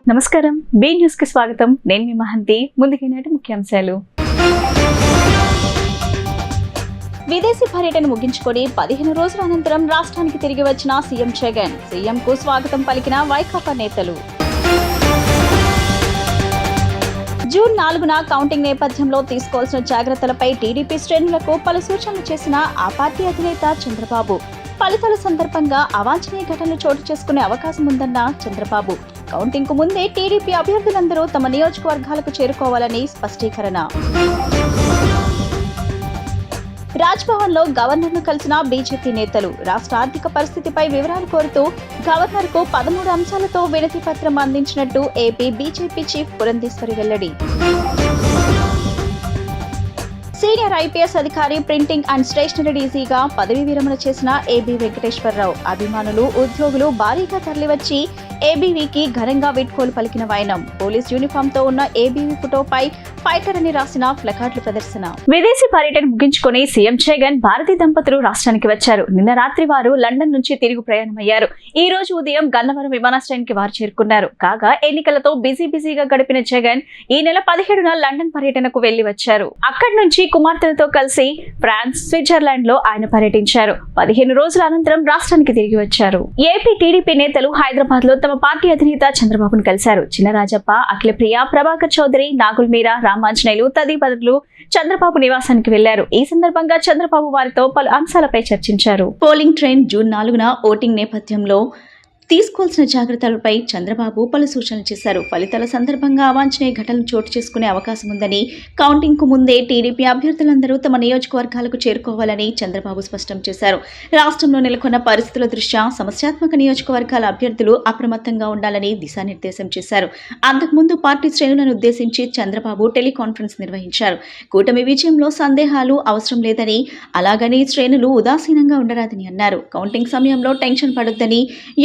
నమస్కారం B news కి స్వాగతం నేను మీ మహంతి ముందుకినాటి ముఖ్యాంశాలు విదేశీ పర్యటన ముగించుకొని 15 రోజుల అనంతరం రాష్ట్రానికి తిరిగి వచ్చిన సీఎం జగన్ సీఎం కు స్వాగతం పలికిన వైకాపా నేతలు జూన్ 4న కౌంటింగ్ నేపథ్యంలో తీసుకోవాల్సిన జాగ్రత్తలపై టీడీపీ శ్రేణులకు పలు సూచనలు చేసిన ఆ పార్టీ అధినేత చంద్రబాబు ఫలితాల సందర్భంగా అవాంఛనీయ ఘటనలు చోటు చేసుకునే అవకాశం ఉందన్న చంద్రబాబు కౌంటింగ్ కు ముందే టీడీపీ అభ్యర్థులందరూ తమ నియోజకవర్గాలకు చేరుకోవాలని స్పష్టీకరణ రాజ్భవన్ లో గవర్నర్ ను కలిసిన బీజేపీ నేతలు రాష్ట్ర ఆర్థిక పరిస్థితిపై వివరాలు కోరుతూ గవర్నర్ కు 13 అంశాలతో వినతి పత్రం అందించినట్టు ఏపీ బీజేపీ చీఫ్ పురంధేశ్వరి వెల్లడి సీనియర్ ఐపీఎస్ అధికారి ప్రింటింగ్ అండ్ స్టేషనరీ డీసీగా పదవీ విరమణ చేసిన ఏబీ వెంకటేశ్వరరావు అభిమానులు ఉద్యోగులు భారీగా తరలివచ్చి ఏబీవీకి ఘనంగా వీడ్కోలు పలికిన వైనం పోలీస్ యూనిఫామ్ తో ఉన్న ఏబీవీ ఫోటోపై ఫైటర్ అని రాసిన ప్లకార్డుల ప్రదర్శన విదేశీ పర్యటన ముగించుకుని సీఎం జగన్ భారతీ దంపతులు రాష్ట్రానికి వచ్చారు. నిన్న రాత్రి వారు లండన్ నుంచి తిరిగి ప్రయాణమయ్యారు. ఈ రోజు ఉదయం గన్నవరం విమానాశ్రయానికి వారు చేరుకున్నారు. కాగా ఎన్నికలతో బిజీగా గడిపిన జగన్ ఈ నెల 17న లండన్ పర్యటనకు వెళ్లి వచ్చారు. అక్కడి నుంచి కుమార్తెలతో కలిసి ఫ్రాన్స్, స్విట్జర్లాండ్ లో ఆయన పర్యటించారు. 15 రోజుల అనంతరం రాష్ట్రానికి తిరిగి వచ్చారు. ఏపీ టీడీపీ నేతలు హైదరాబాద్ లో తమ పార్టీ అధినేత చంద్రబాబును కలిశారు. చినరాజప్ప, అఖిలప్రియ, ప్రభాకర్ చౌదరి, నాగుల్ మీరా, రామాంజనేయులు తదితరులు చంద్రబాబు నివాసానికి వెళ్లారు. ఈ సందర్భంగా చంద్రబాబు వారితో పలు అంశాలపై చర్చించారు. పోలింగ్ ట్రైన్ జూన్ 4న ఓటింగ్ నేపథ్యంలో తీసుకోవాల్సిన జాగ్రత్తలపై చంద్రబాబు పలు సూచనలు చేశారు. ఫలితాల సందర్భంగా అవాంఛనీయ ఘటనలు చోటు చేసుకునే అవకాశం ఉందని కౌంటింగ్ కు ముందే టీడీపీ అభ్యర్థులందరూ తమ నియోజకవర్గాలకు చేరుకోవాలని చంద్రబాబు స్పష్టం చేశారు. రాష్ట్రంలో నెలకొన్న పరిస్థితుల దృష్ట్యా సమస్యాత్మక నియోజకవర్గాల అభ్యర్థులు అప్రమత్తంగా ఉండాలని దిశానిర్దేశం చేశారు. అంతకుముందు పార్టీ శ్రేణులను ఉద్దేశించి చంద్రబాబు టెలికాన్ఫరెన్స్ నిర్వహించారు. కూటమి విజయంలో సందేహాలు అవసరం లేదని, అలాగని శ్రేణులు ఉదాసీనంగా ఉండరాదని అన్నారు. కౌంటింగ్ సమయంలో టెన్షన్ పడొద్దని,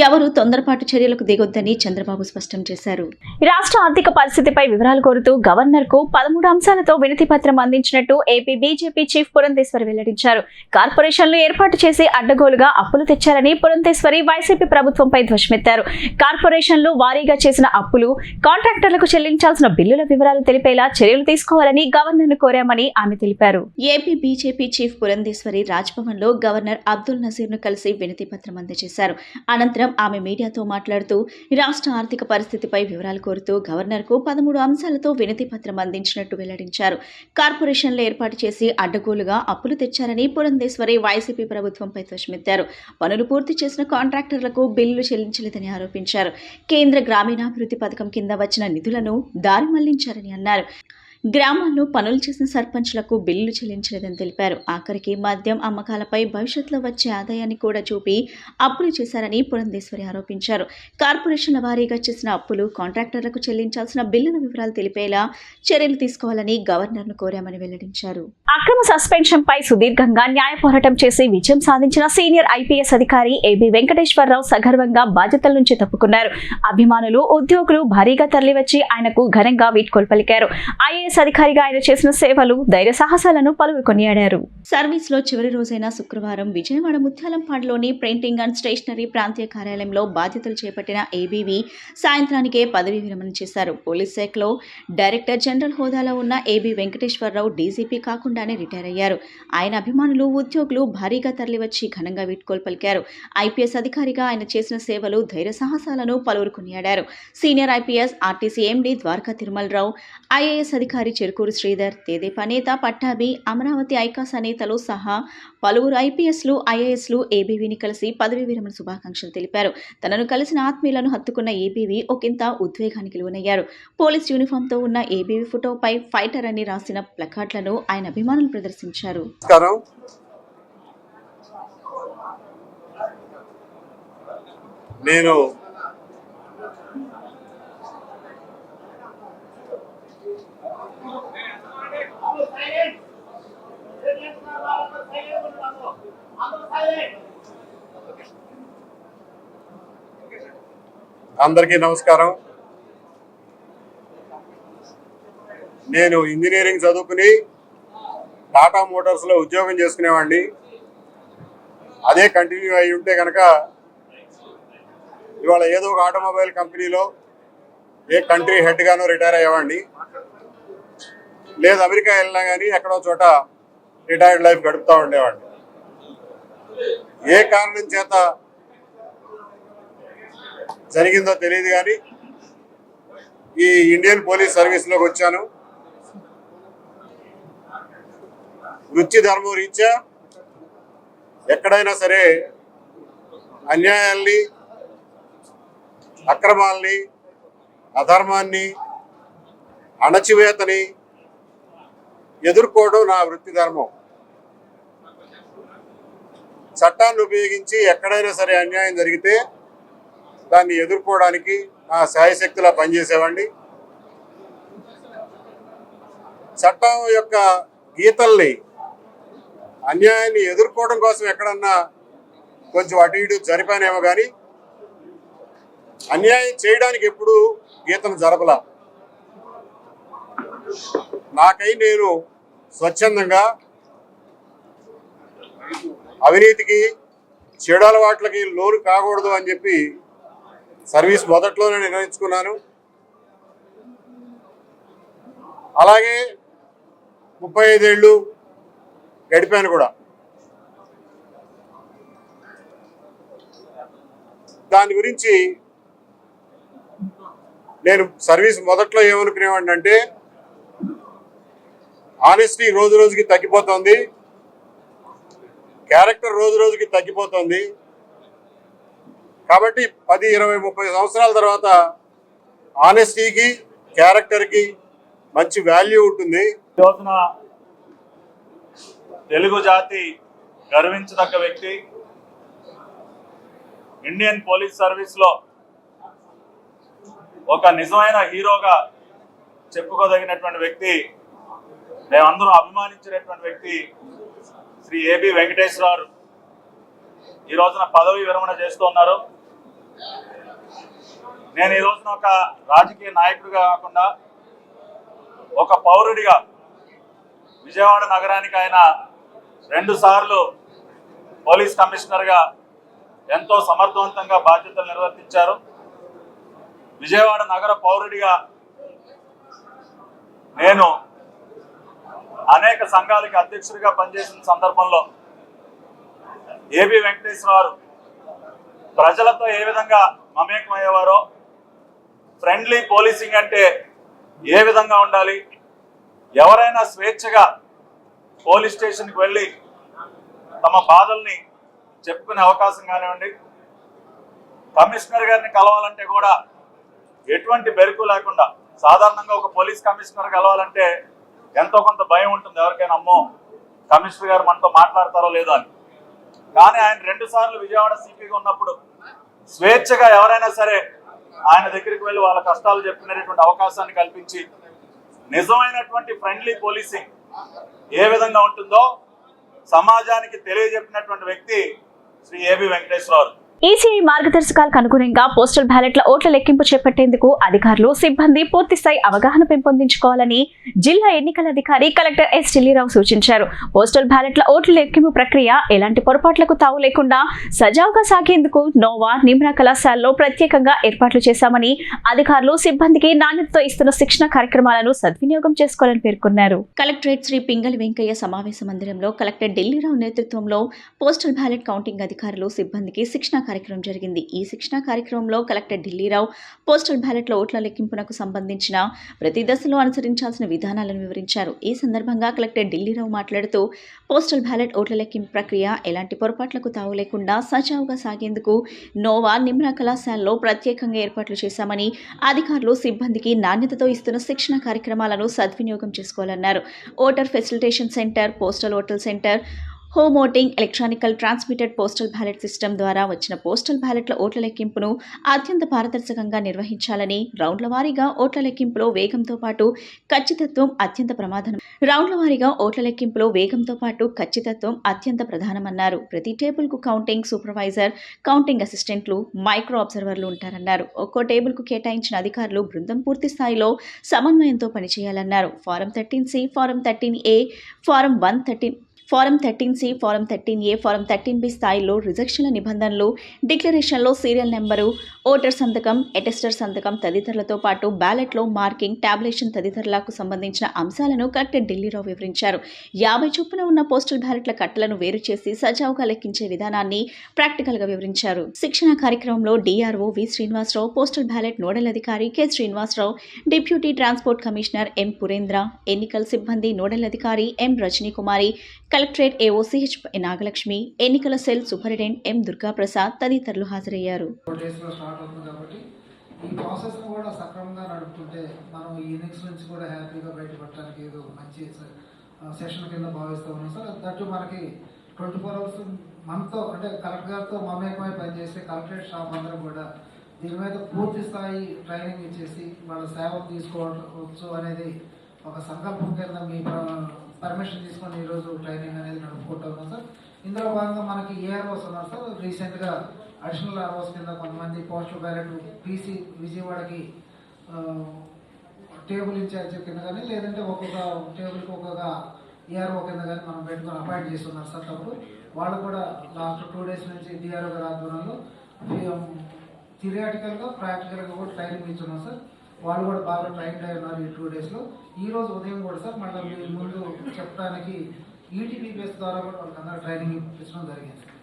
ఎవరు తొందరపాటు చర్యలకు దిగొద్దని చంద్రబాబు స్పష్టం చేశారు. రాష్ట్ర ఆర్థిక పరిస్థితిపై వివరాలు కోరుతూ గవర్నర్ కు 13 అంశాలతో వినతి పత్రం అందించినట్టు ఏపీ బీజేపీ చీఫ్ పురంధేశ్వరి వెల్లడించారు. కార్పొరేషన్లు ఏర్పాటు చేసి అడ్డగోలుగా అప్పులు తెచ్చారని పురంధేశ్వరి వైసీపీ ప్రభుత్వంపై ధ్వజమెత్తారు. కార్పొరేషన్లు వారీగా చేసిన అప్పులు, కాంట్రాక్టర్లకు చెల్లించాల్సిన బిల్లుల వివరాలు తెలిపేలా చర్యలు తీసుకోవాలని గవర్నర్ ను కోరామని ఆమె తెలిపారు. AP BJP chief Purandeswari Raj Bhavan లో గవర్నర్ అబ్దుల్ నజీర్ ను కలిసి వినతి పత్రం అందజేశారు. అనంతరం ఆమె మీడియాతో మాట్లాడుతూ రాష్ట్ర ఆర్థిక పరిస్థితిపై వివరాలు కోరుతూ గవర్నర్ కు 13 అంశాలతో వినతి పత్రం అందించినట్టు వెల్లడించారు. కార్పొరేషన్లు ఏర్పాటు చేసి అడ్డగోలుగా అప్పులు తెచ్చారని పురంధేశ్వరి వైసీపీ ప్రభుత్వంపై ధ్వజమెత్తారు. పనులు పూర్తి చేసిన కాంట్రాక్టర్లకు బిల్లులు చెల్లించలేదని ఆరోపించారు. కేంద్ర గ్రామీణాభివృద్ధి పథకం కింద వచ్చిన నిధులను దారి మళ్లించారని అన్నారు. గ్రామాల్లో పనులు చేసిన సర్పంచ్లకు బిల్లులు చెల్లించలేదని తెలిపారు. ఆఖరికి మద్యం అమ్మకాలపై భవిష్యత్తులో వచ్చే ఆదాయాన్ని కూడా చూపి అప్పులు చేశారని పురంధేశ్వరి ఆరోపించారు. కార్పొరేషన్ల వారీగా చేసిన అప్పులు, కాంట్రాక్టర్లకు చెల్లించాల్సిన బిల్లుల వివరాలు తెలిపేలా చర్యలు తీసుకోవాలని గవర్నర్ ను కోరామని వెల్లడించారు. అక్రమ సస్పెన్షన్ పై సుదీర్ఘంగా న్యాయ పోరాటం చేసి విజయం సాధించిన సీనియర్ ఐపీఎస్ అధికారి ఏబీ వెంకటేశ్వరరావు సగర్వంగా బాధ్యతల నుంచి తప్పుకున్నారు. అభిమానులు, ఉద్యోగులు భారీగా తరలివచ్చి ఆయనకు ఘనంగా వీడ్కోలు పలికారు. ఐఏఎస్ అధికారిగా ఆయన చేసిన సేవలు, ధైర్య సాహసాలను పలువురు కొనియాడారు. సర్వీస్ లో చివరి రోజైన శుక్రవారం విజయవాడ ముత్యాలంపాడులోని ప్రింటింగ్ అండ్ స్టేషనరీ ప్రాంతీయ కార్యాలయంలో బాధ్యతలు చేపట్టిన ఏబీవీ సాయంత్రానికే పదవీ విరమణ చేశారు. పోలీస్ శాఖలో డైరెక్టర్ జనరల్ హోదాలో ఉన్న ఏబీ వెంకటేశ్వరరావు డీజీపీ కాకుండానే రిటైర్ అయ్యారు. ఆయన అభిమానులు, ఉద్యోగులు భారీగా తరలివచ్చి ఘనంగా వీడ్కోలు పలికారు. ఐపీఎస్ అధికారిగా ఆయన చేసిన సేవలు, ధైర్య సాహసాలను పలువురు కొనియాడారు. Senior IPS RTC MD Dwaraka Tirumala Rao, IAS అధికారి చెరుకూరు శ్రీధర్, తెదేపా నేత పట్టాభి, అమరావతి ఐకాస నేతలు సహా పలువురు ఐపీఎస్లు, ఐఏఎస్లు ఏబీవీని కలిసి పదవీ విరమణ శుభాకాంక్షలు తెలిపారు. తనను కలిసిన ఆత్మీయులను హత్తుకున్న ఏబీవీ ఒకంత ఉద్వేగానికి లోనయ్యారు. పోలీస్ యూనిఫామ్ తో ఉన్న ఏబీవీ ఫోటోపై ఫైటర్ అని రాసిన ప్లకార్డులను ఆయన అభిమానులు ప్రదర్శించారు. నేను అందరికీ నమస్కారం. నేను ఇంజనీరింగ్ చదువుకుని టాటా మోటార్స్లో ఉద్యోగం చేసుకునేవాడిని. అదే కంటిన్యూ అయి ఉంటే కనుక ఇవాళ ఏదో ఒక ఆటోమొబైల్ కంపెనీలో ఏ కంట్రీ హెడ్గానో రిటైర్ అయ్యేవాడిని, లేదు అమెరికా వెళ్ళినా కానీ ఎక్కడో చోట రిటైర్డ్ లైఫ్ గడుపుతూ ఉండేవాడిని. ఏ కారణం చేత జరిగిందో తెలియదు కానీ ఈ ఇండియన్ పోలీస్ సర్వీస్లోకి వచ్చాను. వృత్తి ధర్మం రీత్యా ఎక్కడైనా సరే అన్యాయాల్ని, అక్రమాల్ని, అధర్మాన్ని, అణచివేతని ఎదుర్కోవడం నా వృత్తి ధర్మం. చట్టాన్ని ఉపయోగించి ఎక్కడైనా సరే అన్యాయం జరిగితే దాన్ని ఎదుర్కోవడానికి నా శాయశక్తిలా పనిచేసేవాడిని. చట్టం యొక్క గీతల్ని, అన్యాయాన్ని ఎదుర్కోవడం కోసం ఎక్కడన్నా కొంచెం అటు ఇటు జరిపానేమో కానీ అన్యాయం చేయడానికి ఎప్పుడు గీతను జరపలా. నాకై నేను స్వచ్ఛందంగా అవినీతికి, చెడు అలవాట్లకి లోను కాకూడదు అని చెప్పి సర్వీస్ మొదట్లోనే నిర్ణయించుకున్నాను. అలాగే 35 ఏళ్ళు గడిపాను కూడా. దాని గురించి నేను సర్వీస్ మొదట్లో ఏమనుకునేవాడిని అంటే, ఆనెస్టీ రోజు రోజుకి తగ్గిపోతుంది, క్యారెక్టర్ రోజు రోజుకి తగ్గిపోతుంది. కాబట్టి 10, 20, 30 సంవత్సరాల తర్వాత ఆనెస్టీకి, క్యారెక్టర్కి మంచి వాల్యూ ఉంటుంది. ఈ రోజున తెలుగు జాతి గర్వించదగ్గ వ్యక్తి, ఇండియన్ పోలీస్ సర్వీస్లో ఒక నిజమైన హీరోగా చెప్పుకోదగినటువంటి వ్యక్తి, మేమందరూ అభిమానించినటువంటి వ్యక్తి శ్రీ ఏబి వెంకటేశ్వరరావు ఈ రోజున పదవి విరమణ చేస్తూ ఉన్నారు. నేను ఈ రోజున ఒక రాజకీయ నాయకుడిగా కాకుండా ఒక పౌరుడిగా విజయవాడ నగరానికి ఆయన 2 సార్లు పోలీస్ కమిషనర్గా ఎంతో సమర్థవంతంగా బాధ్యతలు నిర్వర్తించారు. విజయవాడ నగర పౌరుడిగా నేను అనేక సంఘాలకి అధ్యక్షుడిగా పనిచేసిన సందర్భంలో ఏబి వెంకటేశ్వరరావు ప్రజలతో ఏ విధంగా మమేకమయ్యేవారో, ఫ్రెండ్లీ పోలీసింగ్ అంటే ఏ విధంగా ఉండాలి, ఎవరైనా స్వేచ్ఛగా పోలీస్ స్టేషన్కి వెళ్ళి తమ బాధల్ని చెప్పుకునే అవకాశం కానివ్వండి, కమిషనర్ గారిని కలవాలంటే కూడా ఎటువంటి బెరుకు లేకుండా, సాధారణంగా ఒక పోలీస్ కమిషనర్ కలవాలంటే ఎంతో కొంత భయం ఉంటుంది ఎవరికైనా, అమ్మో కమిషనర్ గారు మనతో మాట్లాడతారో లేదో అని. కానీ ఆయన 2 సార్లు విజయవాడ సిపిగా ఉన్నప్పుడు స్వేచ్ఛగా ఎవరైనా సరే ఆయన దగ్గరికి వెళ్ళి వాళ్ళ కష్టాలు చెప్పుకునేటువంటి అవకాశాన్ని కల్పించి నిజమైనటువంటి ఫ్రెండ్లీ పోలీసింగ్ ఏ విధంగా ఉంటుందో సమాజానికి తెలియజెప్పినటువంటి వ్యక్తి శ్రీ ఏబి వెంకటేశ్వరరావు. ఈసీఐ మార్గదర్శకాలకు అనుగుణంగా పోస్టల్ బ్యాలెట్ల ఓట్ల లెక్కింపు చేపట్టేందుకు అధికారులు, సిబ్బంది పూర్తిస్థాయి అవగాహన పెంపొందించుకోవాలని జిల్లా ఎన్నికల అధికారి కలెక్టర్ ఎస్ ఢిల్లీరావు సూచించారు. పోస్టల్ బ్యాలెట్ల ఓట్ల లెక్కింపు ప్రక్రియ ఎలాంటి పొరపాట్లకు తావు లేకుండా సజావుగా సాగేందుకు నోవా, నిమ్రా కళాశాలలో ప్రత్యేకంగా ఏర్పాట్లు చేశామని, అధికారులు, సిబ్బందికి నాణ్యతతో ఇస్తున్న శిక్షణ కార్యక్రమాలను సద్వినియోగం చేసుకోవాలని పేర్కొన్నారు. కలెక్టరేట్ శ్రీ పింగళి వెంకయ్య సమావేశ మందిరంలో కలెక్టర్ ఢిల్లీరావు నేతృత్వంలో పోస్టల్ బ్యాలెట్ కౌంటింగ్ అధికారులు, సిబ్బందికి శిక్షణ కార్యక్రమం జరిగింది. ఈ శిక్షణ కార్యక్రమంలో కలెక్టర్ ఢిల్లీరావు పోస్టల్ బ్యాలెట్ల ఓట్ల లెక్కింపునకు సంబంధించిన ప్రతి దశలో అనుసరించాల్సిన విధానాలను వివరించారు. ఈ సందర్భంగా కలెక్టర్ ఢిల్లీరావు మాట్లాడుతూ, పోస్టల్ బ్యాలెట్ ఓట్ల లెక్కింపు ప్రక్రియ ఎలాంటి పొరపాట్లకు తావు లేకుండా సజావుగా సాగేందుకు నోవా, నిమ్రా కళాశాలలో ప్రత్యేకంగా ఏర్పాట్లు చేశామని, అధికారులు, సిబ్బందికి నాణ్యతతో ఇస్తున్న శిక్షణ కార్యక్రమాలను సద్వినియోగం చేసుకోవాలన్నారు. Voter facilitation centre, postal voter centre, home voting, electronical transmitted postal ballot system ద్వారా వచ్చిన పోస్టల్ బ్యాలెట్ల ఓట్ల లెక్కింపును అత్యంత పారదర్శకంగా నిర్వహించాలని, రౌండ్ల వారీగా ఓట్ల లెక్కింపులో వేగంతో పాటు ఖచ్చితత్వం అత్యంత ప్రమాదం. రౌండ్ల వారీగా ఓట్ల లెక్కింపులో వేగంతో పాటు ఖచ్చితత్వం అత్యంత ప్రధానమన్నారు. ప్రతి టేబుల్కు కౌంటింగ్ సూపర్వైజర్, కౌంటింగ్ అసిస్టెంట్లు, మైక్రో అబ్జర్వర్లు ఉంటారన్నారు. ఒక్కో టేబుల్కు కేటాయించిన అధికారులు బృందం పూర్తి స్థాయిలో సమన్వయంతో పనిచేయాలన్నారు. Form 13C, form 13A, form 113 form 13C, form 13A, form 13B స్థాయిలో రిజెక్షన్ల నిబంధనలు, డిక్లరేషన్లో సీరియల్ నెంబరు, ఓటర్ సంతకం, అటెస్టర్ సంతకం తదితరులతో పాటు బ్యాలెట్లో మార్కింగ్, టాబ్యులేషన్ తదితరులకు సంబంధించిన అంశాలను కలెక్టర్ ఢిల్లీరావు వివరించారు. 50 చొప్పున ఉన్న పోస్టల్ బ్యాలెట్ల కట్టలను వేరు చేసి సజావుగా లెక్కించే విధానాన్ని ప్రాక్టికల్గా వివరించారు. శిక్షణ కార్యక్రమంలో DRO V Srinivasarao, postal ballot nodal అధికారి K Srinivasarao, deputy transport commissioner M Purendra, ఎన్నికల సిబ్బంది నోడల్ అధికారి M Rajanikumari, collectorate AO Ch Nagalakshmi, ఎన్నికల సెల్ సూపరింటెండెంట్ ఎం దుర్గాప్రసాద్ తదితరులు హాజరయ్యారు. ఈ ప్రాసెస్ కూడా సక్రమంగా నడుపుతుంటే మనం ఈ ఇన్నింగ్స్ నుంచి కూడా హ్యాపీగా బయటపడటానికి ఏదో మంచి సెషన్ కింద భావిస్తూ ఉన్నాం సార్. దట్టు మనకి 24 hours మనతో అంటే కలెక్టర్ గారితో మమేకమై పనిచేసే కలెక్టరేట్ స్టాఫ్ అందరం కూడా దీని మీద పూర్తి స్థాయి ట్రైనింగ్ ఇచ్చేసి వాళ్ళ సేవలు తీసుకోవచ్చు అనేది ఒక సంకల్పం కింద మీ పర్మిషన్ తీసుకొని ఈరోజు ట్రైనింగ్ అనేది నడుపుకుంటూ ఉన్నాం సార్. ఇందులో భాగంగా మనకి ఏఆర్ఓస్ ఉన్నారు సార్. రీసెంట్గా అడిషనల్ ఆర్ఓస్ కింద కొంతమంది పోస్టల్ బ్యాలెట్ పీసీ విజయవాడకి టేబుల్ ఇన్ఛార్జ్ కింద కానీ లేదంటే ఒక్కొక్క టేబుల్కి ఒక్కొక్క ఏఆర్ఓ కింద కానీ మనం పెట్టుకొని అపాయింట్ చేస్తున్నారు సార్. తప్పుడు వాళ్ళు కూడా లాస్ట్ 2 days నుంచి డిఆర్ఓ గారి ఆధ్వర్యంలో థియరిటికల్గా ప్రాక్టికల్గా కూడా ట్రైనింగ్ ఇచ్చున్నాం సార్. వాళ్ళు కూడా బాగా ట్రైన్ అయి ఉన్నారు ఈ 2 daysలో. ఈరోజు ఉదయం కూడా సార్ మళ్ళీ మీ ముందు చెప్పడానికి ఈటీపీపీఎస్ ద్వారా కూడా వాళ్ళకి అందరూ ట్రైనింగ్ ఇప్పించడం జరిగింది సార్.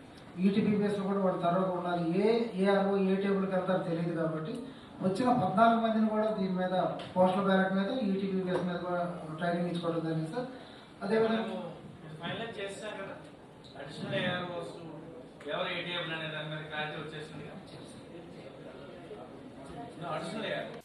ఈటీపీపీఎస్లో కూడా వాళ్ళు తరగగా ఉండాలి. ఏఆర్ఓ ఏ టేబుల్కి వెళ్తారో తెలియదు కాబట్టి వచ్చిన 14 మందిని కూడా దీని మీద పోస్టల్ బ్యాలెట్ మీద ఈటీపీపీఎస్ మీద కూడా ట్రైనింగ్ ఇచ్చుకోవడం జరిగింది సార్. అదేవిధంగా ఫైనల్ చేస్తారు కదా అడిషనల్ ఏఆర్ఓస్ ఎవరు ఏ టేబుల్ అనే దాని మీద క్లారిటీ వచ్చేసింది కదా అడిషనల్ ఏఆర్ఓ.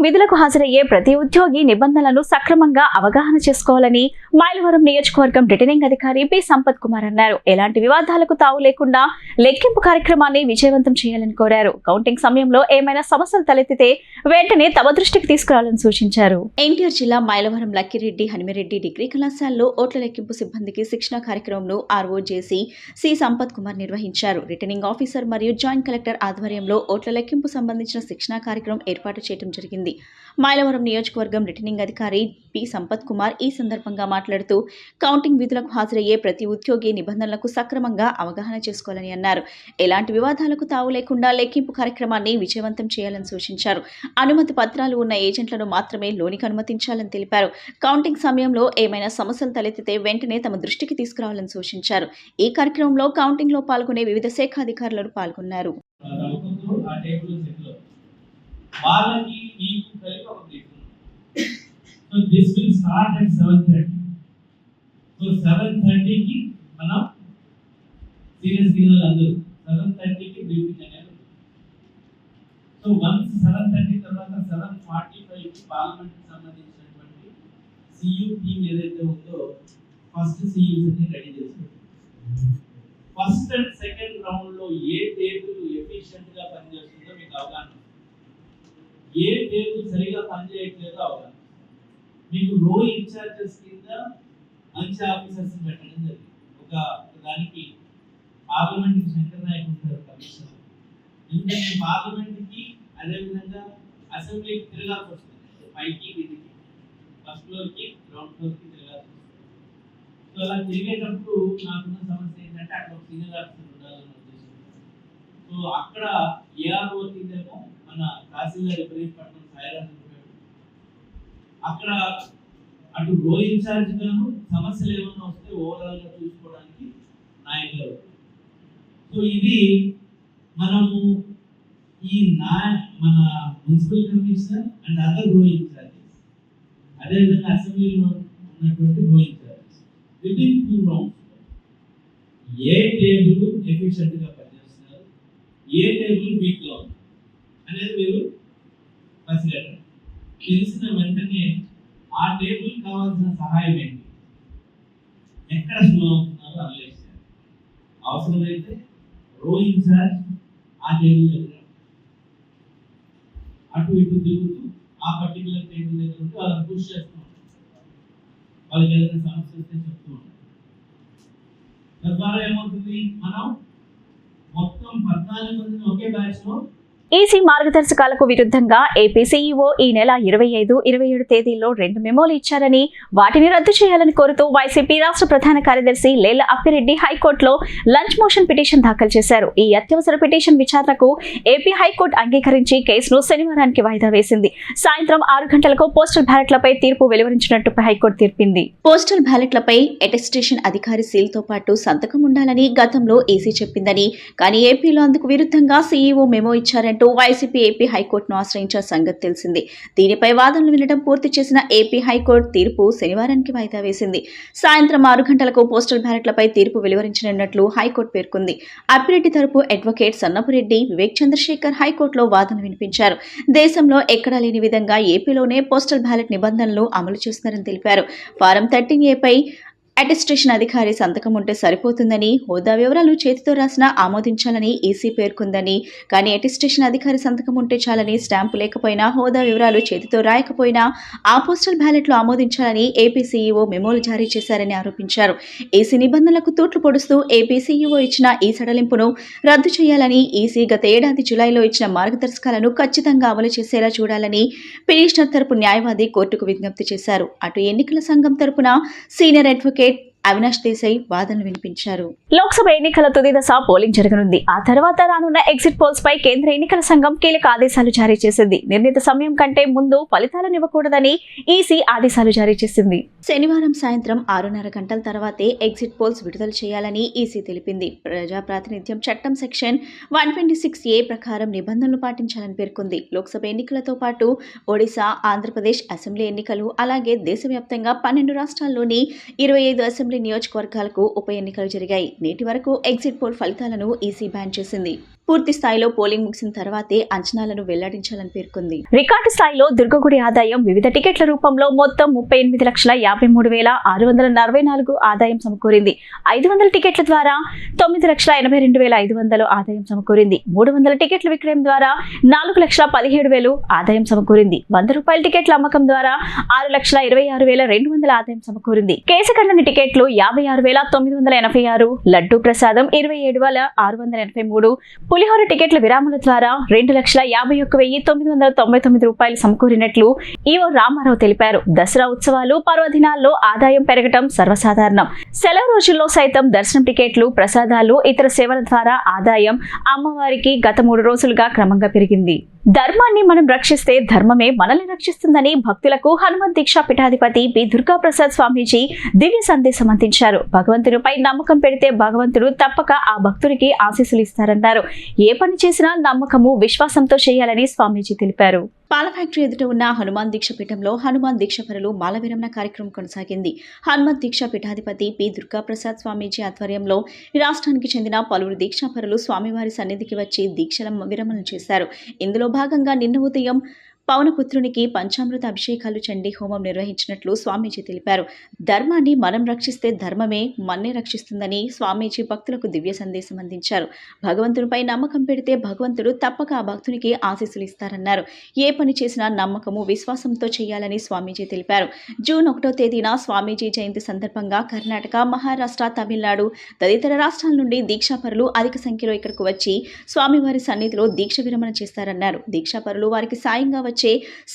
విధులకు హాజరయ్యే ప్రతి ఉద్యోగి నిబంధనలను సక్రమంగా అవగాహన చేసుకోవాలని మైలవరం నియోజకవర్గం రిటర్నింగ్ అధికారి పి సంపత్ కుమార్ అన్నారు. ఎలాంటి వివాదాలకు తావు లేకుండా లెక్కింపు కార్యక్రమాన్ని విజయవంతం చేయాలని కోరారు. కౌంటింగ్ సమయంలో ఏమైనా సమస్యలు తలెత్తితే వెంటనే తమ దృష్టికి తీసుకురావాలని సూచించారు. ఎన్టీఆర్ జిల్లా మైలవరం లక్కిరెడ్డి హనుమిరెడ్డి డిగ్రీ కళాశాలలో ఓట్ల లెక్కింపు సిబ్బందికి శిక్షణ కార్యక్రమంను ఆర్ఓ జేసీ సి సంపత్ కుమార్ నిర్వహించారు. రిటర్నింగ్ ఆఫీసర్ మరియు జాయింట్ కలెక్టర్ ఆధ్వర్యంలో ఓట్ల లెక్కింపు సంబంధించిన శిక్షణ కార్యక్రమం ఏర్పాటు చేయడం జరిగింది. మైలవరం నియోజకవర్గం రిటర్నింగ్ అధికారి పి సంపత్ కుమార్ ఈ సందర్భంగా మాట్లాడుతూ కౌంటింగ్ విధులకు హాజరయ్యే ప్రతి ఉద్యోగి నిబంధనలకు సక్రమంగా అవగాహన చేసుకోవాలని అన్నారు. ఎలాంటి వివాదాలకు తావు లేకుండా లెక్కింపు కార్యక్రమాన్ని విజయవంతం చేయాలని సూచించారు. అనుమతి పత్రాలు ఉన్న ఏజెంట్లను మాత్రమే లోనికి అనుమతించాలని తెలిపారు. కౌంటింగ్ సమయంలో ఏమైనా సమస్యలు తలెత్తితే వెంటనే తమ దృష్టికి తీసుకురావాలని సూచించారు. ఈ కార్యక్రమంలో కౌంటింగ్ లో పాల్గొనే వివిధ శాఖ అధికారులు పాల్గొన్నారు. వాళ్ళకి మీకు కలిపి ఒక briefing. So this will start at 7:30. So 7:30కి మనం సీరియస్ గిన్నెలు అందరూ 7:30కి బ్రీఫింగ్ అనేది. సో వన్స్ 7:30 తర్వాత 7:45కి పార్లమెంట్కి సంబంధించినటువంటి సియు టీమ్ ఏదైతే ఉందో ఫస్ట్ సియూస్ అన్ని రెడీ చేస్తారు. ఫస్ట్ అండ్ సెకండ్ రౌండ్ లో ఏ టేబుల్ ఎఫిషియెంట్ గా పనిచేస్తుందో మీకు అవగాహన, ఏ టేబుల్ సరిగా పనిచేయట్లేదో అవగాహన. మీకు రో ఇన్ఛార్జెస్ కింద మంచి ఆఫీసర్స్ పెట్టడం జరిగింది. ఒక దానికి పార్లమెంట్కి శంకర్ నాయక్ ఉంటారు కమిషనర్. ఎందుకంటే పార్లమెంట్కి అదేవిధంగా అసెంబ్లీకి తిరగాల్సి వస్తుంది. పైకి కిందికి ఫస్ట్ ఫ్లోర్కి గ్రౌండ్ ఫ్లోర్కి తిరగాల్సి వస్తుంది. సో అలా తిరిగేటప్పుడు నాకున్న సమస్య ఏంటంటే అక్కడ ఒక సీనియర్ ఆఫీసర్ ఉండాలని ఉద్దేశం. సో అక్కడ ఏఆర్ఓ కిందేమో మన తహసీల్దార్ ఇబ్రహీంపట్నం సాయిరాజు అక్కడ అటు రో ఇన్ఛార్జ్ గాను సమస్యలు ఏమైనా వస్తే ఓవరాల్ గా చూసుకోవడానికి నాయకులు. సో ఇది మనము మన మున్సిపల్ కమిషనర్ అండ్ అదర్ రో ఇన్ఛార్జెస్, అదేవిధంగా అసెంబ్లీలో ఉన్నటువంటి రో ఇన్ఛార్జెస్ విదిన్ 2 రౌండ్స్ ఏ టేబుల్ ఎఫిషియెంట్ గా పనిచేస్తున్నారు, ఏ టేబుల్ వీక్ గా ఉంది అనేది మీరు పసిగట్టండి. తెలిసిన వెంటనే ఆ టేబుల్ కావాల్సిన సహాయం ఏంటి, ఎక్కడ స్లో అవుతున్నారో అనలైజ్ చేయాలి. అవసరమైతే రో ఇన్ఛార్జ్ ఆ టేబుల్ దగ్గర అటు ఇటు తిరుగుతూ ఆ పర్టికులర్ టేబుల్ దగ్గర ఉంటే వాళ్ళని పుష్ చేస్తూ ఉంటారు, వాళ్ళకి ఏదైనా సమస్య వస్తే చెప్తూ ఉంటారు. తద్వారా ఏమవుతుంది, మనం మొత్తం 14 మందిని ఒకే బ్యాచ్ లో ఈసీ మార్గదర్శకాలకు విరుద్ధంగా ఏపీ సీఈఓ ఈ నెల 25, 27 తేదీల్లో 2 మెమోలు ఇచ్చారని, వాటిని రద్దు చేయాలని కోరుతూ వైసీపీ రాష్ట్ర ప్రధాన కార్యదర్శి లేళ్ల అప్పిరెడ్డి హైకోర్టులో లంచ్ మోషన్ పిటిషన్ దాఖలు చేశారు. ఈ అత్యవసర పిటిషన్ విచారణకు ఏపీ హైకోర్టు అంగీకరించి కేసును శనివారానికి వాయిదా వేసింది. సాయంత్రం 6 గంటలకు పోస్టల్ బ్యాలెట్లపై తీర్పు వెలువరించినట్టు హైకోర్టు తీర్పింది. పోస్టల్ బ్యాలెట్లపై అటెస్టేషన్ అధికారి సీల్తో పాటు సంతకం ఉండాలని గతంలో ఈసీ చెప్పిందని, కానీ ఏపీలో అందుకు విరుద్ధంగా సీఈఓ మెమో ఇచ్చారని వైసీపీ ఏపీ హైకోర్టును ఆశ్రయించిన సంగతి తెలిసింది. దీనిపై వాదనలు వినడం పూర్తి చేసిన ఏపీ హైకోర్టు తీర్పు శనివారానికి వాయిదా వేసింది. సాయంత్రం 6 గంటలకు పోస్టల్ బ్యాలెట్లపై తీర్పు వెలువరించనున్నట్లు హైకోర్టు పేర్కొంది. అప్పిరెడ్డి తరపు అడ్వకేట్ సన్నపురెడ్డి వివేక్ చంద్రశేఖర్ హైకోర్టులో వాదనలు వినిపించారు. దేశంలో ఎక్కడా లేని విధంగా ఏపీలోనే పోస్టల్ బ్యాలెట్ నిబంధనలు అమలు చేస్తున్నారని తెలిపారు. ఫారం 13A పై అటెస్టేషన్ అధికారి సంతకం ఉంటే సరిపోతుందని, హోదా వివరాలు చేతితో రాసినా ఆమోదించాలని ఈసీ పేర్కొందని, కానీ అటెస్టేషన్ అధికారి సంతకం ఉంటే చాలని, స్టాంపు లేకపోయినా, హోదా వివరాలు చేతితో రాయకపోయినా ఆ పోస్టల్ బ్యాలెట్లు ఆమోదించాలని ఏపీ సీఈఓ మెమోలు జారీ చేశారని ఆరోపించారు. ఈసీ నిబంధనలకు తూట్లు పొడుస్తూ ఏపీ సీఈఓ ఇచ్చిన ఈ సడలింపును రద్దు చేయాలని, ఈసీ గత ఏడాది జులైలో ఇచ్చిన మార్గదర్శకాలను ఖచ్చితంగా అమలు చేసేలా చూడాలని పిటిషనర్ తరపు న్యాయవాది కోర్టుకు విజ్ఞప్తి చేశారు. అటు ఎన్నికల సంఘం తరపున సీనియర్ అడ్వకేట్ అవినాష్ దేశాయ్ వాదనలు వినిపించారు. లోక్సభ ఎన్నికల తుది దశ పోలింగ్ జరగనుంది. ఆ తర్వాత రానున్న ఎగ్జిట్ పోల్స్ పై కేంద్ర ఎన్నికల సంఘం కీలక ఆదేశాలు జారీ చేసింది. నిర్ణీత సమయం కంటే ముందు ఫలితాలను ఇవ్వకూడదని ఈసీ ఆదేశాలు జారీ చేసింది. శనివారం సాయంత్రం 6:30 గంటల తర్వాతే ఎగ్జిట్ పోల్స్ విడుదల చేయాలని ఈసీ తెలిపింది. ప్రజా ప్రాతినిధ్యం చట్టం సెక్షన్ 126A ప్రకారం నిబంధనలు పాటించాలని పేర్కొంది. లోక్సభ ఎన్నికలతో పాటు ఒడిశా, ఆంధ్రప్రదేశ్ అసెంబ్లీ ఎన్నికలు, అలాగే దేశవ్యాప్తంగా 12 రాష్ట్రాల్లోని 25 అసెంబ్లీ నియోజకవర్గాలకు ఉప ఎన్నికలు జరిగాయి. నేటి వరకు ఎగ్జిట్ పోల్ ఫలితాలను ఈసీ బ్యాన్ చేసింది. పూర్తి స్థాయిలో పోలింగ్ ముగిసిన తర్వాతే అంచనాలను వెల్లడించాలని పేర్కొంది. రికార్డు స్థాయిలో దుర్గగుడి ఆదాయం వివిధ టికెట్ల రూపంలో మొత్తం 38,53,644 ఆదాయం సమకూరింది. 500 టికెట్ల ద్వారా 9,82,500 ఆదాయం సమకూరింది. 300 టికెట్ల విక్రయం ద్వారా 4,17,000 ఆదాయం సమకూరింది. 100 రూపాయల టికెట్ల అమ్మకం ద్వారా 6,26,200 ఆదాయం సమకూరింది. కేశఖండని టికెట్లు 56,986, లడ్డూ ప్రసాదం 27,683, పులిహోర టికెట్ల విరాముల ద్వారా 2,51,999 రూపాయలు సమకూరినట్లు ఈవో రామారావు తెలిపారు. దసరా ఉత్సవాలు, పర్వదినాల్లో ఆదాయం పెరగటం సర్వసాధారణం. సెలవు రోజుల్లో సైతం దర్శనం టికెట్లు, ప్రసాదాలు, ఇతర సేవల ద్వారా ఆదాయం అమ్మవారికి గత 3 రోజులుగా క్రమంగా పెరిగింది. ధర్మాన్ని మనం రక్షిస్తే ధర్మమే మనల్ని రక్షిస్తుందని భక్తులకు హనుమత్ దీక్షా పీఠాధిపతి బి దుర్గాప్రసాద్ స్వామీజీ దివ్య సందేశం అందించారు. భగవంతునిపై నమ్మకం పెడితే భగవంతుడు తప్పక ఆ భక్తుడికి ఆశీస్సులు ఇస్తారన్నారు. ఏ పని చేసినా నమ్మకము, విశ్వాసంతో చేయాలని స్వామీజీ తెలిపారు. పాల ఫ్యాక్టరీ ఎదుట ఉన్న హనుమాన్ దీక్ష పీఠంలో హనుమాన్ దీక్షపరులు మాల విరమణ కార్యక్రమం కొనసాగింది. హనుమత్ దీక్షా పీఠాధిపతి పి దుర్గాప్రసాద్ స్వామీజీ ఆధ్వర్యంలో రాష్ట్రానికి చెందిన పలువురు దీక్షాపరులు స్వామివారి సన్నిధికి వచ్చి దీక్షల విరమణ చేశారు. ఇందులో భాగంగా నిన్న ఉదయం పవనపుత్రునికి పంచామృత అభిషేకాలు, చండీ హోమం నిర్వహించినట్లు స్వామీజీ తెలిపారు. ధర్మాన్ని మనం రక్షిస్తే ధర్మమే మన్నే రక్షిస్తుందని స్వామీజీ భక్తులకు దివ్య సందేశం అందించారు. భగవంతునిపై నమ్మకం పెడితే భగవంతుడు తప్పక ఆ భక్తునికి ఆశీస్సులు ఇస్తారన్నారు. ఏ పని చేసినా నమ్మకము, విశ్వాసంతో చేయాలని స్వామీజీ తెలిపారు. జూన్ 1వ తేదీన స్వామీజీ జయంతి సందర్భంగా కర్ణాటక, మహారాష్ట్ర, తమిళనాడు తదితర రాష్ట్రాల నుండి దీక్షాపరులు అధిక సంఖ్యలో ఇక్కడకు వచ్చి స్వామివారి సన్నిధిలో దీక్ష విరమణ చేస్తారన్నారు. దీక్షాపరులు, వారికి సాయంగా వచ్చే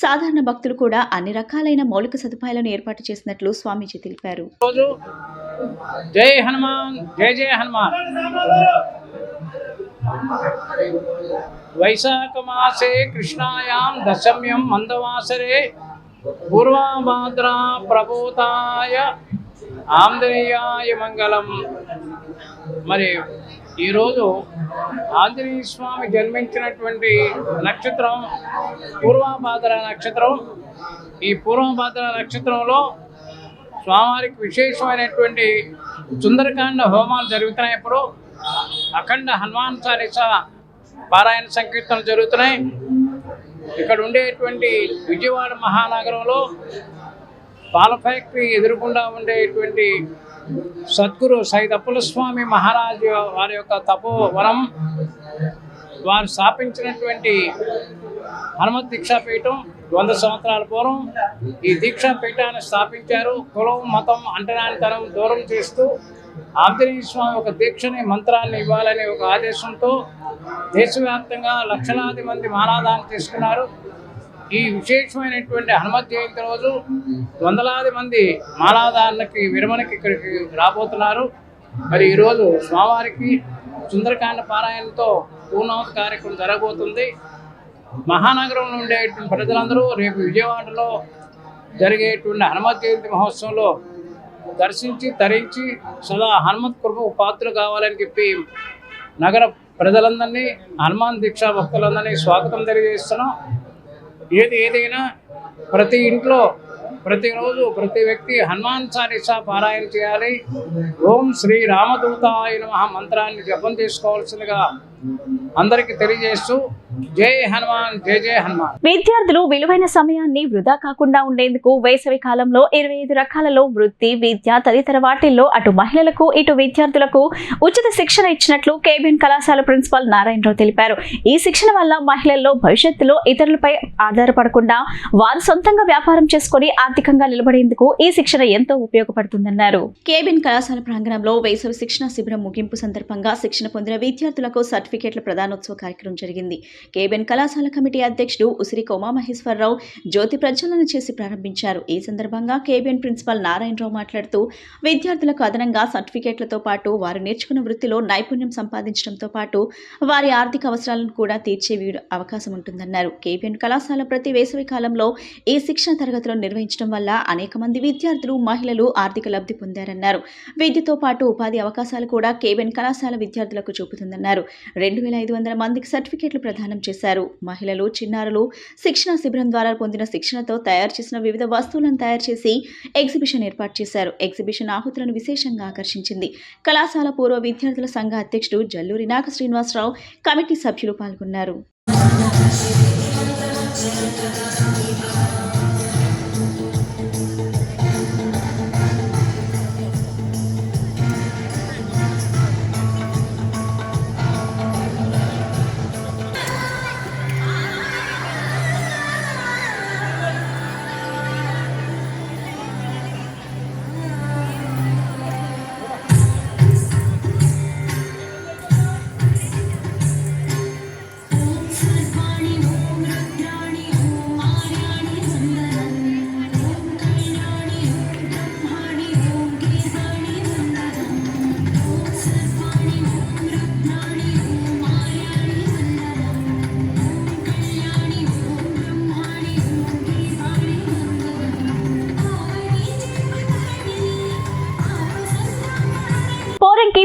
సాధారణ భక్తులు కూడా అన్ని రకాలైన మౌలిక సదుపాయాలను ఏర్పాటు చేసినట్లు స్వామీజీ తెలిపారు. జై హనుమాన్, జై జై హనుమాన్. వైశాఖ మాసే కృష్ణాయాం దశమ్యం మందవాసరే పూర్వభాద్ర ప్రభూతాయ ఆంజనేయాయ మంగళం. మరి ఈరోజు ఆంజనేయ స్వామి జన్మించినటువంటి నక్షత్రం పూర్వభాద్ర నక్షత్రం. ఈ పూర్వభాద్ర నక్షత్రంలో స్వామివారికి విశేషమైనటువంటి సుందరకాండ హోమాలు జరుగుతున్నాయి. ఇప్పుడు అఖండ హనుమాన్ చాలీసా పారాయణ సంకీర్తనలు జరుగుతున్నాయి. ఇక్కడ ఉండేటువంటి విజయవాడ మహానగరంలో పాల ఫ్యాక్టరీ ఎదురుకుండా ఉండేటువంటి సద్గురు సైదప్పల స్వామి మహారాజు వారి యొక్క తపోవనం, వారు స్థాపించినటువంటి హనుమత్ దీక్షాపీఠం 100 సంవత్సరాల పూర్వం ఈ దీక్షాపీఠాన్ని స్థాపించారు. కులం మతం అంటరానితనం దూరం చేస్తూ ఆంజనేయ స్వామి ఒక దీక్షని మంత్రాన్ని ఇవ్వాలనే ఒక ఆదేశంతో దేశవ్యాప్తంగా లక్షలాది మంది మాలాదానం తీసుకున్నారు. ఈ విశేషమైనటువంటి హనుమత్ జయంతి రోజు వందలాది మంది మాలాదారులకి విరమణకి ఇక్కడికి రాబోతున్నారు. మరి ఈరోజు స్వామివారికి సుందరకాండ పారాయణతో పూర్ణావతి కార్యక్రమం జరగబోతుంది. మహానగరంలో ఉండేటువంటి ప్రజలందరూ రేపు విజయవాడలో జరిగేటువంటి హనుమత్ జయంతి మహోత్సవంలో దర్శించి తరించి సదా హనుమత్ కృపకు పాత్రలు కావాలని చెప్పి నగర ప్రజలందరినీ, హనుమాన్ దీక్షా భక్తులందరినీ స్వాగతం తెలియజేస్తున్నాం. ఏదైనా ప్రతి ఇంట్లో ప్రతిరోజు ప్రతి వ్యక్తి హనుమాన్ చాలీసా పారాయణ చేయాలి. ఓం శ్రీ రామదూతాయ నమః మంత్రాన్ని జపం చేసుకోవాల్సిందిగా అందరికీ తెలియజేస్తూ జై హనుమాన్, జై జై హనుమాన్. విద్యార్థులు విలువైన సమయాన్ని వృధా కాకుండా ఉండేందుకు వేసవి కాలంలో 25 రకాలలో వృత్తి, విద్య తదితర వాటిల్లో అటు మహిళలకు ఇటు విద్యార్థులకు ఉచిత శిక్షణ ఇచ్చినట్లు కేబిఎన్ కళాశాల ప్రిన్సిపాల్ నారాయణరావు తెలిపారు. ఈ శిక్షణ వల్ల మహిళల్లో భవిష్యత్తులో ఇతరులపై ఆధారపడకుండా వారు సొంతంగా వ్యాపారం చేసుకుని ఆర్థికంగా నిలబడేందుకు ఈ శిక్షణ ఎంతో ఉపయోగపడుతుందన్నారు. కేబిఎన్ కళాశాల ప్రాంగణంలో వేసవి శిక్షణ శిబిరం ముగింపు సందర్భంగా శిక్షణ పొందిన విద్యార్థులకు సర్టిఫికేట్ల ప్రదానోత్సవ కార్యక్రమం జరిగింది. కేబిఎన్ కళాశాల కమిటీ అధ్యక్షుడు ఉసిరిక ఉమామహేశ్వరరావు జ్యోతి ప్రజ్వలన చేసి ప్రారంభించారు. ఈ సందర్భంగా కేబిఎన్ ప్రిన్సిపాల్ నారాయణరావు మాట్లాడుతూ విద్యార్థులకు అదనంగా సర్టిఫికేట్లతో పాటు వారు నేర్చుకున్న వృత్తిలో నైపుణ్యం సంపాదించడంతో పాటు వారి ఆర్థిక అవసరాలను కూడా తీర్చే అవకాశం ఉంటుందన్నారు. కేబిఎన్ కళాశాల ప్రతి వేసవి కాలంలో ఈ శిక్షణ తరగతులను నిర్వహించడం వల్ల అనేక మంది విద్యార్థులు, మహిళలు ఆర్థిక లబ్ధి పొందారన్నారు. విద్యతో పాటు ఉపాధి అవకాశాలు కూడా కేబిఎన్ కళాశాల విద్యార్థులకు చూపుతుందన్నారు. 2500 మందికి సర్టిఫికేట్లు ప్రదానం చేశారు. మహిళలు, చిన్నారులు శిక్షణ శిబిరం ద్వారా పొందిన శిక్షణతో తయారు చేసిన వివిధ వస్తువులను తయారు చేసి ఎగ్జిబిషన్ ఏర్పాటు చేశారు. ఎగ్జిబిషన్ ఆహుతులను విశేషంగా ఆకర్షించింది. కళాశాల పూర్వ విద్యార్థుల సంఘ అధ్యక్షుడు జల్లూరి నాగ శ్రీనివాసరావు, కమిటీ సభ్యులు పాల్గొన్నారు.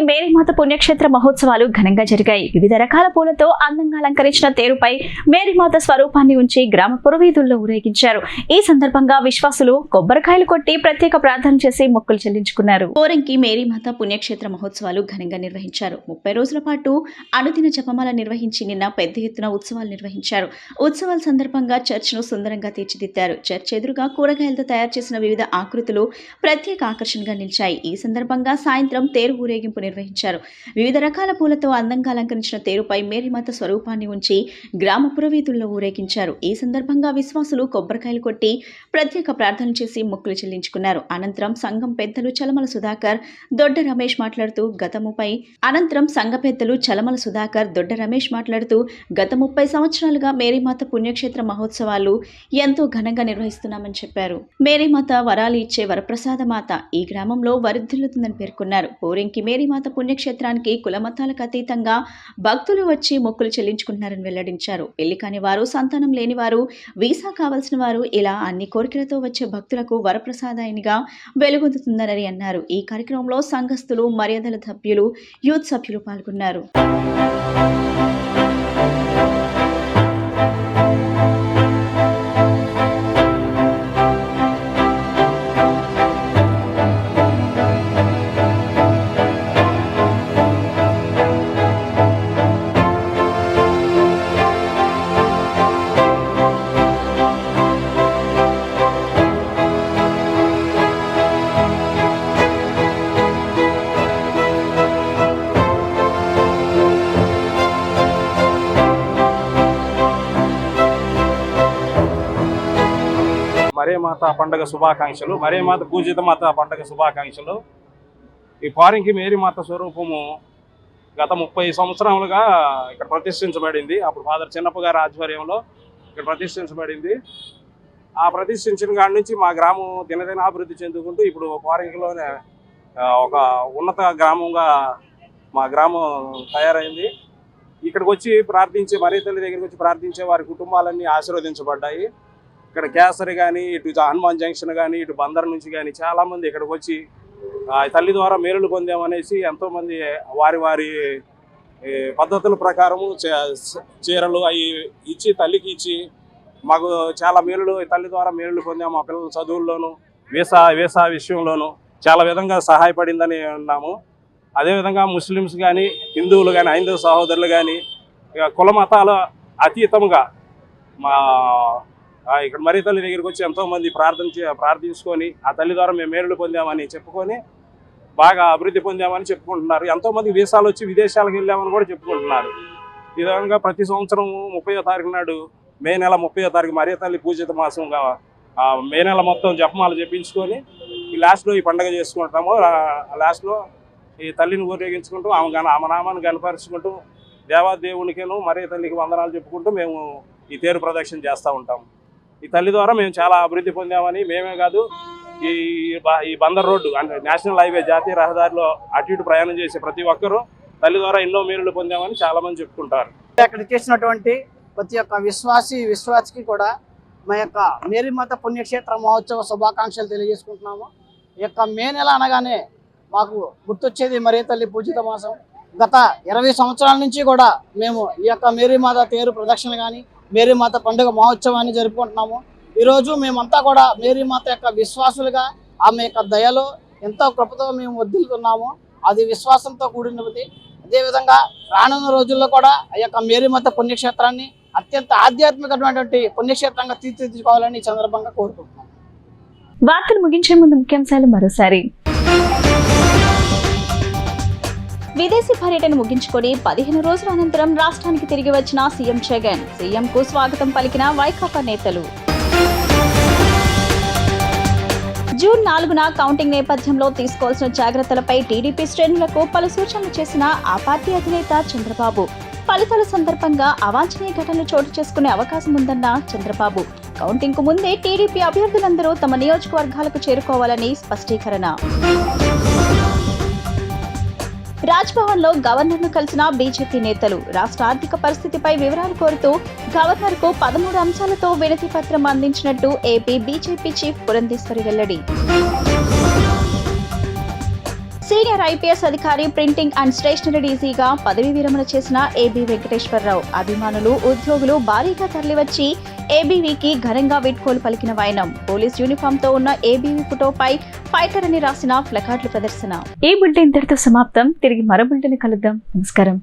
మేరీమాత పుణ్యక్షేత్ర మహోత్సవాలు ఘనంగా జరిగాయి. వివిధ రకాల పూలతో అందంగా అలంకరించిన తేరుపై మేరీమాత స్వరూపాన్ని ఉంచి గ్రామ పురవీధుల్లో ఊరేగించారు. ఈ సందర్భంగా విశ్వాసులు కొబ్బరికాయలు కొట్టి ప్రత్యేక ప్రార్థన చేసి మొక్కులు చెల్లించుకున్నారు. పోరంకి మేరీమాత పుణ్యక్షేత్ర మహోత్సవాలు ఘనంగా నిర్వహించారు. 30 రోజుల పాటు అనుదిన జపమాల నిర్వహించి నిన్న పెద్ద ఎత్తున ఉత్సవాలు నిర్వహించారు. ఉత్సవాల సందర్భంగా చర్చ్ను సుందరంగా తీర్చిదిద్దారు. చర్చ్ ఎదురుగా కూరగాయలతో తయారు చేసిన వివిధ ఆకృతులు ప్రత్యేక ఆకర్షణగా నిలిచాయి. ఈ సందర్భంగా సాయంత్రం తేరు ఊరేగింపు నిర్వహించారు. వివిధ రకాల పూలతో అందంగా అలంకరించిన తేరుపై మేరీమాత స్వరూపాన్ని ఉంచి గ్రామ పురవీధుల్లో ఊరేగించారు. ఈ సందర్భంగా విశ్వాసులు కొబ్బరికాయలు కొట్టి ప్రత్యేక ప్రార్థనలు చేసి మొక్కులు చెల్లించుకున్నారు. అనంతరం సంఘం పెద్దలు చలమల సుధాకర్, దొడ్డ రమేష్ మాట్లాడుతూ గత 30 సంవత్సరాలుగా మేరీమాత పుణ్యక్షేత్ర మహోత్సవాలు ఎంతో ఘనంగా నిర్వహిస్తున్నామని చెప్పారు. మేరీమాత వరాలు ఇచ్చే వరప్రసాద మాత ఈ గ్రామంలో వరిధిల్లుతుందని పేర్కొన్నారు. పోరింకి మేరీమాత మేరీమాత పుణ్యక్షేత్రానికి కులమతాలకు అతీతంగా భక్తులు వచ్చి మొక్కులు చెల్లించుకుంటున్నారని వెల్లడించారు. పెళ్లి కాని వారు, సంతానం లేని వారు, వీసా కావాల్సిన వారు ఇలా అన్ని కోరికలతో వచ్చే భక్తులకు వరప్రసాదాయనిగా వెలుగొందుతుందని అన్నారు. ఈ కార్యక్రమంలో సంఘస్థులు, మర్యాదల సభ్యులు, యూత్ సభ్యులు పాల్గొన్నారు. మరీమాత పండుగ శుభాకాంక్షలు. మరీమాత పూజిత మాత పండుగ శుభాకాంక్షలు. ఈ పారింకి మేరీమాత స్వరూపము గత 30 సంవత్సరాలుగా ఇక్కడ ప్రతిష్ఠించబడింది. అప్పుడు ఫాదర్ చిన్నప్ప గారి ఆధ్వర్యంలో ఇక్కడ ప్రతిష్ఠించబడింది. ఆ ప్రతిష్ఠించిన కాడి నుంచి మా గ్రామం దినదిన అభివృద్ధి చెందుకుంటూ ఇప్పుడు పారింకిలోనే ఒక ఉన్నత గ్రామంగా మా గ్రామం తయారైంది. ఇక్కడికి వచ్చి ప్రార్థించే మరీ తల్లి దగ్గరికి వచ్చి ప్రార్థించే వారి కుటుంబాలన్నీ ఆశీర్వదించబడ్డాయి. ఇక్కడ కేసరి కానీ, ఇటు హనుమాన్ జంక్షన్ కానీ, ఇటు బందర్ నుంచి కానీ చాలామంది ఇక్కడికి వచ్చి తల్లి ద్వారా మేలులు పొందామనేసి ఎంతోమంది వారి వారి పద్ధతుల ప్రకారము చీరలు అవి ఇచ్చి తల్లికి ఇచ్చి మాకు చాలా మేలులు తల్లి ద్వారా మేలులు పొందాము. మా పిల్లల చదువుల్లోనూ వీసా విషయంలోనూ చాలా విధంగా సహాయపడిందని ఉన్నాము. అదేవిధంగా ముస్లిమ్స్ కానీ, హిందువులు కానీ, హైందవ సహోదరులు కానీ కుల మతాల అతీతంగా మా ఇక్కడ మరీ తల్లి దగ్గరికి వచ్చి ఎంతోమంది ప్రార్థించుకొని ఆ తల్లి ద్వారా మేము మేలులు పొందామని చెప్పుకొని బాగా అభివృద్ధి పొందామని చెప్పుకుంటున్నారు. ఎంతోమంది వీసాలు వచ్చి విదేశాలకు వెళ్ళామని కూడా చెప్పుకుంటున్నారు. ఈ విధంగా ప్రతి సంవత్సరం 30వ తారీఖు నాడు, మే నెల 30వ తారీఖు మరీ తల్లి పూజిత మాసంగా మే నెల మొత్తం జపమాలు చెప్పించుకొని ఈ లాస్ట్లో ఈ పండుగ చేసుకుంటాము. లాస్ట్లో ఈ తల్లిని ఊరేగించుకుంటూ ఆమె నామాన్ని కనపరుచుకుంటూ దేవాదేవునికేను మరీ తల్లికి వందనాలు చెప్పుకుంటూ మేము ఈ తేరు ప్రదక్షిణ చేస్తూ ఉంటాము. ఈ తల్లి ద్వారా మేము చాలా అభివృద్ధి పొందామని మేమే కాదు, ఈ బందర్ రోడ్డు అంటే నేషనల్ హైవే జాతీయ రహదారిలో అటు ఇటు ప్రయాణం చేసే ప్రతి ఒక్కరూ తల్లి ద్వారా ఎన్నో మేలులు పొందామని చాలా మంది చెప్పుకుంటారు. అక్కడ చేసినటువంటి ప్రతి ఒక్క విశ్వాసికి కూడా మా యొక్క మేరీమాత పుణ్యక్షేత్ర మహోత్సవ శుభాకాంక్షలు తెలియజేసుకుంటున్నాము. ఈ యొక్క మే నెల అనగానే మాకు గుర్తొచ్చేది మరీ తల్లి పూజిత మాసం. గత 20 సంవత్సరాల నుంచి కూడా మేము ఈ యొక్క మేరీమాత తేరు ప్రదక్షిణ కానీ, మేరీమాత పండుగ మహోత్సవాన్ని జరుపుకుంటున్నాము. ఈరోజు మేమంతా కూడా మేరీమాత యొక్క విశ్వాసులుగా ఆమె యొక్క దయలో ఎంతో కృపతో మేము వర్ధిల్లుతున్నాము. అది విశ్వాసంతో కూడినది. అదేవిధంగా రానున్న రోజుల్లో కూడా ఆ యొక్క మేరీమాత పుణ్యక్షేత్రాన్ని అత్యంత ఆధ్యాత్మికమైనటువంటి పుణ్యక్షేత్రంగా తీర్చిదిద్దుకోవాలని ఈ సందర్భంగా కోరుకుంటున్నాం. వార్తలు ముగించే ముందు ముఖ్యాంశాలు మరోసారి. విదేశీ పర్యటన ముగించుకొని 15 రోజుల అనంతరం రాష్ట్రానికి తిరిగి వచ్చిన సీఎం జగన్. సీఎంకు స్వాగతం పలికిన వైకాపా నేతలు. జూన్ 4న కౌంటింగ్ నేపథ్యంలో తీసుకోవాల్సిన జాగ్రత్తలపై టీడీపీ శ్రేణులకు పలు సూచనలు చేసిన ఆ పార్టీ అధినేత చంద్రబాబు. ఫలితాల సందర్భంగా అవాంఛనీయ ఘటనలు చోటు చేసుకునే అవకాశం ఉందన్న చంద్రబాబు. కౌంటింగ్ కు ముందే టీడీపీ అభ్యర్థులందరూ తమ నియోజకవర్గాలకు చేరుకోవాలని స్పష్టీకరణ. రాజ్భవన్ లో గవర్నర్ ను కలిసిన బీజేపీ నేతలు. రాష్ట్ర ఆర్థిక పరిస్థితిపై వివరాలు కోరుతూ గవర్నర్ కు 13 అంశాలతో వినతి పత్రం అందించినట్టు ఏపీ బీజేపీ చీఫ్ పురంధేశ్వరి వెల్లడి. సీనియర్ ఐపీఎస్ అధికారి, ప్రింటింగ్ అండ్ స్టేషనరీ డీసీగా పదవీ విరమణ చేసిన ఏబీ వెంకటేశ్వరరావు. అభిమానులు, ఉద్యోగులు భారీగా తరలివచ్చి ఏబీవీకి ఘనంగా వీడ్కోలు పలికిన వైనం. పోలీస్ యూనిఫామ్ తో ఉన్న ఏబీవీ ఫోటోపై ఫైటర్ అని రాసిన ప్లకార్డుల ప్రదర్శన. ఈ బులెటిన్ ఇంతటితో సమాప్తం. తిరిగి మరో బులెటిన్ కలుద్దాం. నమస్కారం.